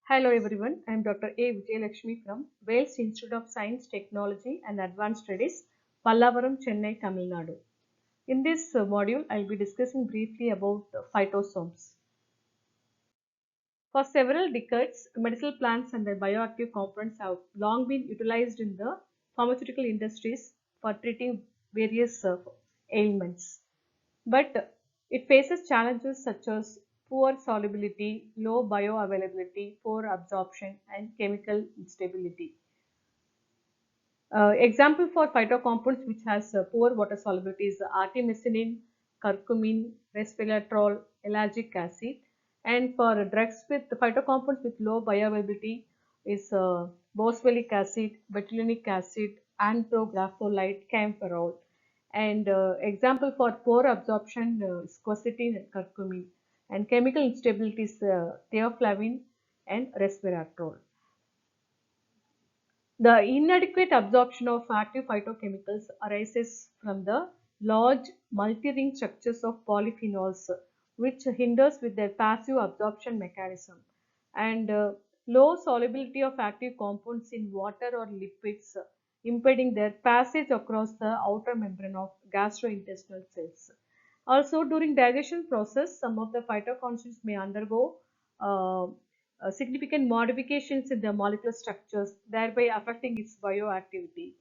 Hello everyone, I am Dr.A. Vijayalakshmi from Wales Institute of Science, Technology and Advanced Studies, Pallavaram, Chennai, Tamil Nadu. In this module, I will be discussing briefly about phytosomes. For several decades, medicinal plants and their bioactive components have long been utilized in the pharmaceutical industries for treating various ailments. But it faces challenges such as poor solubility, low bioavailability, poor absorption, and chemical instability. Example for phytocompounds which has poor water solubility is artemisinin, curcumin, resveratrol, ellagic acid, and for drugs with phytocompounds with low bioavailability is boswellic acid, betulinic acid, anthographolite, camphorol. And example for poor absorption is quercetin and curcumin, and chemical instability is theoflavin and resveratrol. The inadequate absorption of active phytochemicals arises from the large multi-ring structures of polyphenols, which hinders with their passive absorption mechanism, and low solubility of active compounds in water or lipids, impeding their passage across the outer membrane of gastrointestinal cells. Also, during digestion process, some of the phytoconstituents may undergo significant modifications in the molecular structures, thereby affecting its bioactivity.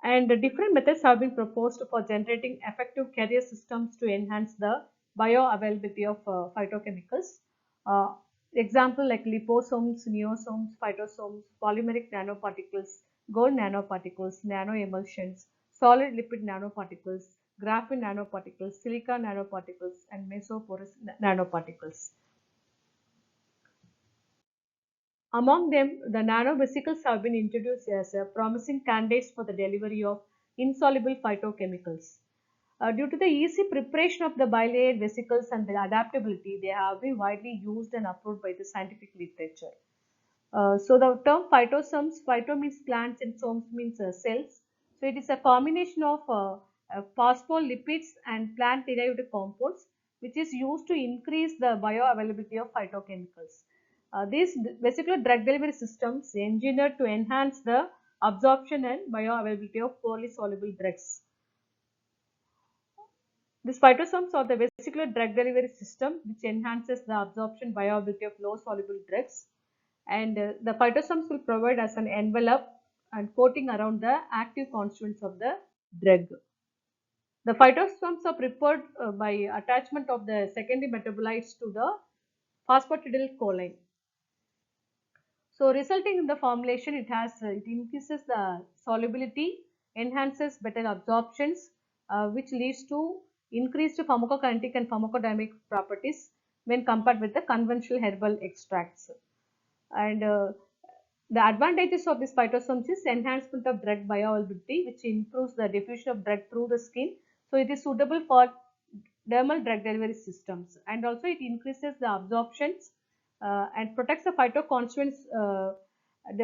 And different methods have been proposed for generating effective carrier systems to enhance the bioavailability of phytochemicals. Example like liposomes, neosomes, phytosomes, polymeric nanoparticles, gold nanoparticles, nanoemulsions, solid lipid nanoparticles, graphene nanoparticles, silica nanoparticles, and mesoporous nanoparticles. Among them, the nanovesicles have been introduced as promising candidates for the delivery of insoluble phytochemicals. Due to the easy preparation of the bilayered vesicles and their adaptability, they have been widely used and approved by the scientific literature. So the term phytosomes, phyto means plants and somes means cells. So it is a combination of phospholipids and plant derived compounds which is used to increase the bioavailability of phytochemicals. These vesicular drug delivery systems engineered to enhance the absorption and bioavailability of poorly soluble drugs. These phytosomes are the vesicular drug delivery system which enhances the absorption bioavailability of low soluble drugs, and the phytosomes will provide as an envelope and coating around the active constituents of the drug. The phytosomes are prepared by attachment of the secondary metabolites to the phosphatidylcholine. So resulting in the formulation, it increases the solubility, enhances better absorptions, which leads to increased pharmacokinetic and pharmacodynamic properties when compared with the conventional herbal extracts. And the advantages of this phytosomes is enhancement of drug bioavailability, which improves the diffusion of drug through the skin. So it is suitable for dermal drug delivery systems, and also it increases the absorptions and protects the phytoconstituents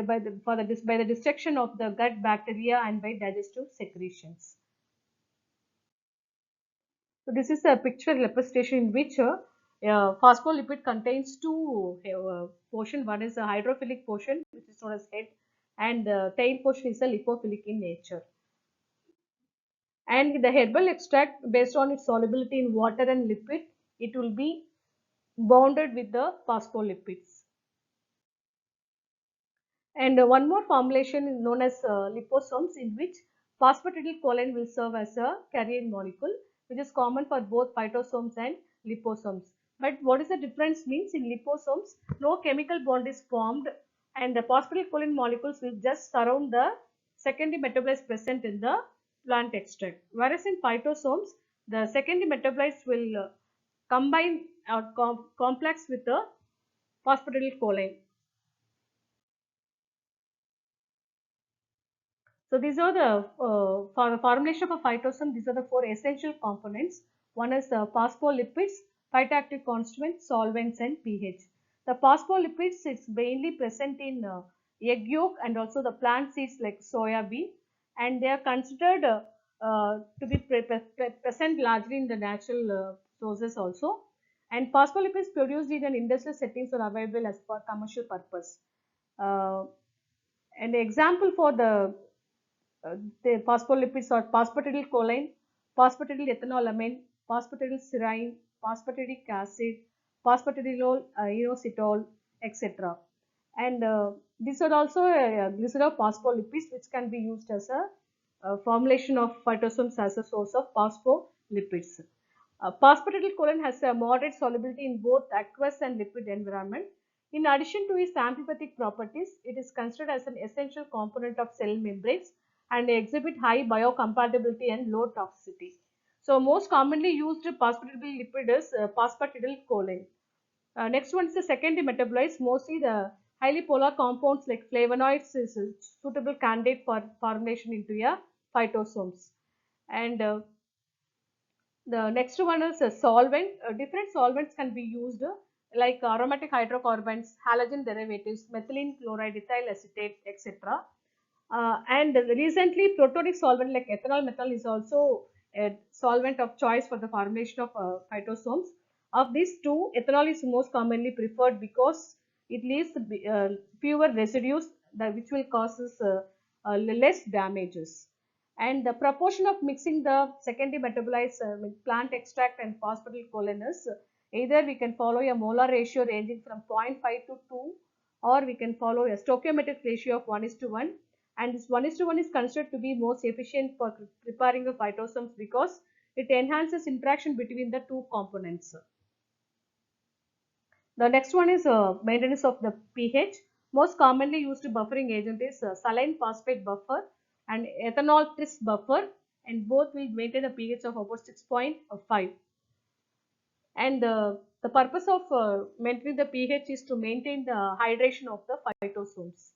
by the destruction of the gut bacteria and by digestive secretions. So this is a picture representation in which phospholipid contains two portion. One is a hydrophilic portion, which is known as head, and the tail portion is a lipophilic in nature. And the herbal extract, based on its solubility in water and lipid, it will be bonded with the phospholipids. And one more formulation is known as liposomes, in which phosphatidylcholine will serve as a carrier molecule, which is common for both phytosomes and liposomes. But what is the difference means, in liposomes, no chemical bond is formed and the phosphatidylcholine molecules will just surround the secondary metabolites present in the plant extract. Whereas in phytosomes, the secondary metabolites will combine or complex with the phosphatidylcholine. So these are the for the formulation of a phytosome. These are the four essential components. One is the phospholipids, phytoactive constituents, solvents, and pH. The phospholipids is mainly present in egg yolk and also the plant seeds like soya bean, and they are considered to be present largely in the natural sources also. And phospholipids produced in an industrial settings are available as for commercial purpose. Uh, and the example for uh, the phospholipids are phosphatidylcholine, phosphatidylethanolamine, phosphatidylserine, phosphatidic acid, phosphatidylol, inositol, etc. And these are also glycerophospholipids which can be used as a formulation of phytosomes as a source of phospholipids. Phosphatidylcholine has a moderate solubility in both aqueous and lipid environment. In addition to its amphipathic properties, it is considered as an essential component of cell membranes and exhibit high biocompatibility and low toxicity. So, most commonly used phosphatidylipid is phosphatidylcholine. Next one is the secondary metabolites. Mostly the highly polar compounds like flavonoids is a suitable candidate for formulation into a phytosomes. And the next one is a solvent. Different solvents can be used like aromatic hydrocarbons, halogen derivatives, methylene chloride, ethyl acetate, etc. And recently, protonic solvent like ethanol methanol is also a solvent of choice for the formulation of phytosomes. Of these two, ethanol is most commonly preferred because it leaves fewer residues that which will causes less damages. And the proportion of mixing the secondary metabolites with plant extract and phosphatidylcholine is either we can follow a molar ratio ranging from 0.5 to 2, or we can follow a stoichiometric ratio of 1 is to 1, and this 1 is to 1 is considered to be most efficient for preparing the phytosomes because it enhances interaction between the two components. The next one is maintenance of the pH. Most commonly used buffering agent is saline phosphate buffer and ethanol tris buffer, and both will maintain a pH of about 6.5. And the purpose of maintaining the pH is to maintain the hydration of the phytosomes.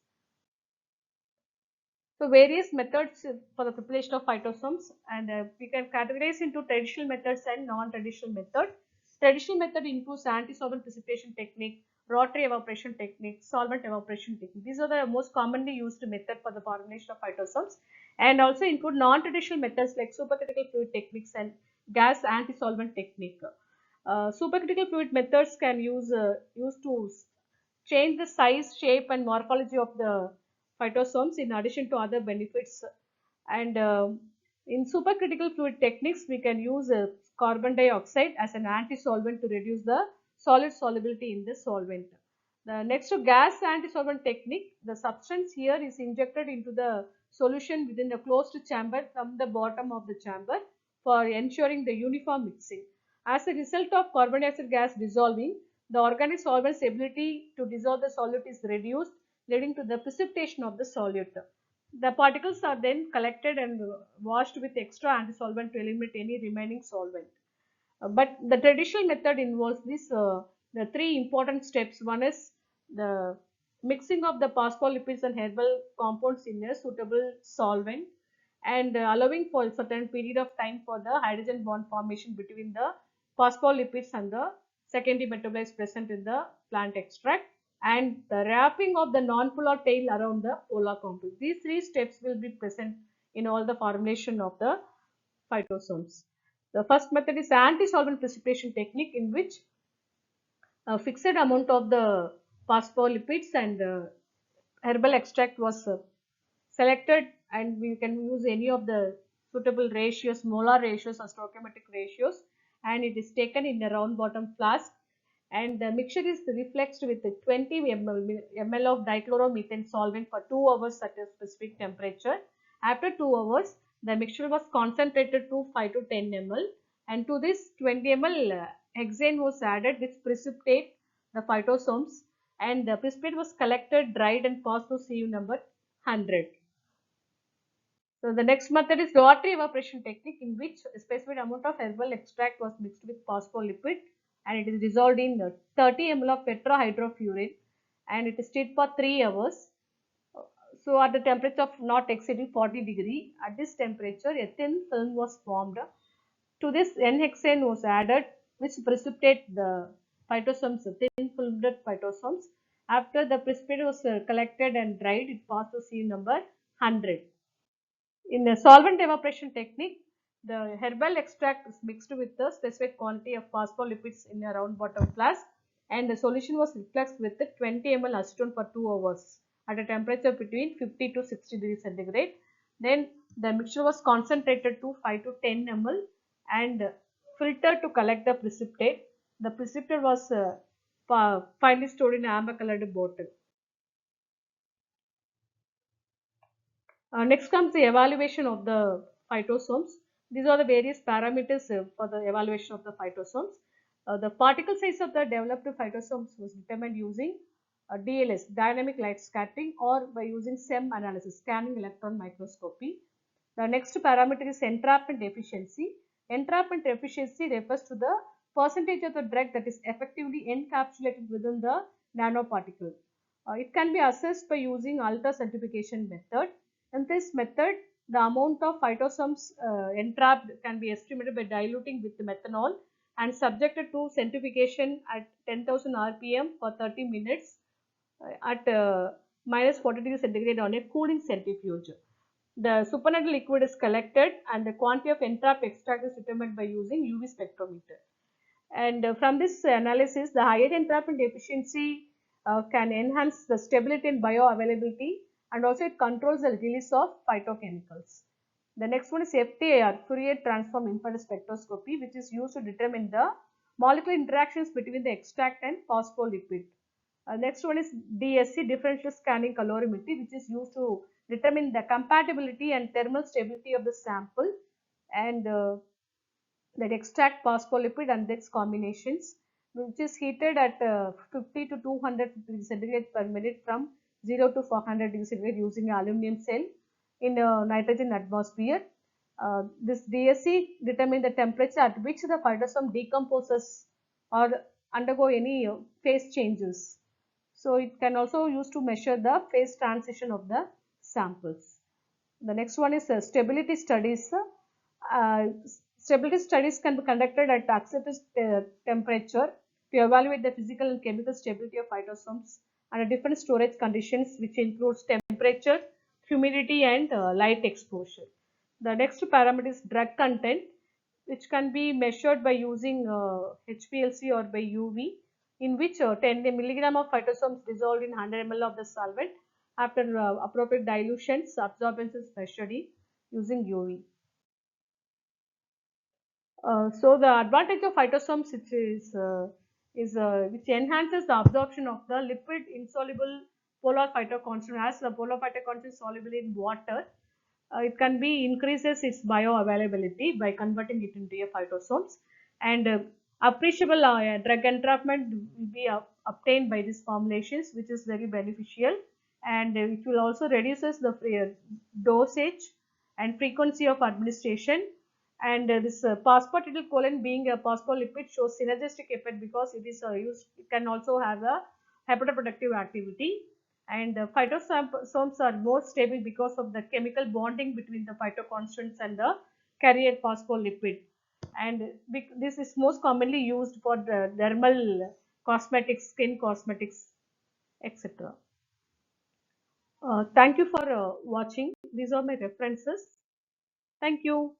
So various methods for the preparation of phytosomes, and we can categorize into traditional methods and non-traditional method. Traditional method includes anti-solvent precipitation technique, rotary evaporation technique, solvent evaporation technique. These are the most commonly used method for the formulation of phytosomes, and also include non-traditional methods like supercritical fluid techniques and gas anti-solvent technique. Supercritical fluid methods can use to change the size, shape and morphology of the phytosomes in addition to other benefits. And in supercritical fluid techniques, we can use carbon dioxide as an anti-solvent to reduce the solid solubility in the solvent. The next to gas anti-solvent technique, the substance here is injected into the solution within the closed chamber from the bottom of the chamber for ensuring the uniform mixing. As a result of carbon dioxide gas dissolving, the organic solvent's ability to dissolve the solute is reduced, leading to the precipitation of the solute. The particles are then collected and washed with extra anti-solvent to eliminate any remaining solvent. But the traditional method involves the three important steps. One is the mixing of the phospholipids and herbal compounds in a suitable solvent, and allowing for a certain period of time for the hydrogen bond formation between the phospholipids and the secondary metabolites present in the plant extract, and the wrapping of the non-polar tail around the polar compound. These three steps will be present in all the formulation of the phytosomes. The first method is anti-solvent precipitation technique, in which a fixed amount of the phospholipids and herbal extract was selected, and we can use any of the suitable ratios, molar ratios or stoichiometric ratios, and it is taken in a round bottom flask, and the mixture is reflexed with 20 ml of dichloromethane solvent for 2 hours at a specific temperature. After 2 hours, the mixture was concentrated to 5 to 10 ml, and to this 20 ml hexane was added which precipitate the phytosomes, and the precipitate was collected, dried and passed to sieve number 100. So the next method is rotary evaporation technique, in which a specified amount of herbal extract was mixed with phospholipid, and it is dissolved in 30 ml of tetrahydrofuran, and it is stirred for 3 hours. So at the temperature of not exceeding 40 degree, at this temperature a thin film was formed. To this N-hexane was added which precipitate the phytosomes, thin filmed phytosomes. After the precipitate was collected and dried, it passed to sieve number 100. In the solvent evaporation technique, The herbal extract is mixed with the specific quantity of phospholipids in a round bottom flask, and the solution was refluxed with 20 ml acetone for 2 hours at a temperature between 50 to 60 degrees centigrade. Then the mixture was concentrated to 5 to 10 ml and filtered to collect the precipitate. The precipitate was finally stored in an amber colored bottle. Next comes the evaluation of the phytosomes. These are the various parameters for the evaluation of the phytosomes. The particle size of the developed phytosomes was determined using DLS, dynamic light scattering, or by using SEM analysis, scanning electron microscopy. The next parameter is entrapment efficiency. Entrapment efficiency refers to the percentage of the drug that is effectively encapsulated within the nanoparticle. It can be assessed by using ultra-centrifugation method. In this method, the amount of phytosomes entrapped can be estimated by diluting with methanol and subjected to centrifugation at 10,000 rpm for 30 minutes at minus 40 degrees centigrade on a cooling centrifuge. The supernatant liquid is collected and the quantity of entrapped extract is determined by using UV spectrometer. And from this analysis, the higher entrapment efficiency can enhance the stability and bioavailability, and also it controls the release of phytochemicals. The next one is FTIR, Fourier transform infrared spectroscopy, which is used to determine the molecular interactions between the extract and phospholipid. Next one is DSC, differential scanning calorimetry, which is used to determine the compatibility and thermal stability of the sample, and that extract phospholipid and its combinations, which is heated at 50 to 200 degrees centigrade per minute from 0 to 400 degrees centigrade using an aluminum cell in a nitrogen atmosphere. This DSC determines the temperature at which the phytosome decomposes or undergo any phase changes. So it can also use to measure the phase transition of the samples. The next one is stability studies. Uh, Stability studies can be conducted at accepted temperature to evaluate the physical and chemical stability of phytosomes under different storage conditions, which includes temperature, humidity, and light exposure. The next parameter is drug content, which can be measured by using HPLC or by UV, in which 10 milligram of phytosomes dissolved in 100 ml of the solvent after appropriate dilutions, absorbance is measured using UV. So the advantage of phytosomes which enhances the absorption of the lipid insoluble polar phytoconstituent. As the polar phytoconstituent is soluble in water, it can be increases its bioavailability by converting it into a phytosomes, and appreciable drug entrapment will be obtained by these formulations, which is very beneficial, and it will also reduces the dosage and frequency of administration. And this phosphatidylcholine being a phospholipid shows synergistic effect because it is used. It can also have a hepatoprotective activity, and phytosomes are more stable because of the chemical bonding between the phytoconstituents and the carrier phospholipid. And this is most commonly used for the dermal cosmetics, skin cosmetics, etc. Thank you for watching. These are my references. Thank you.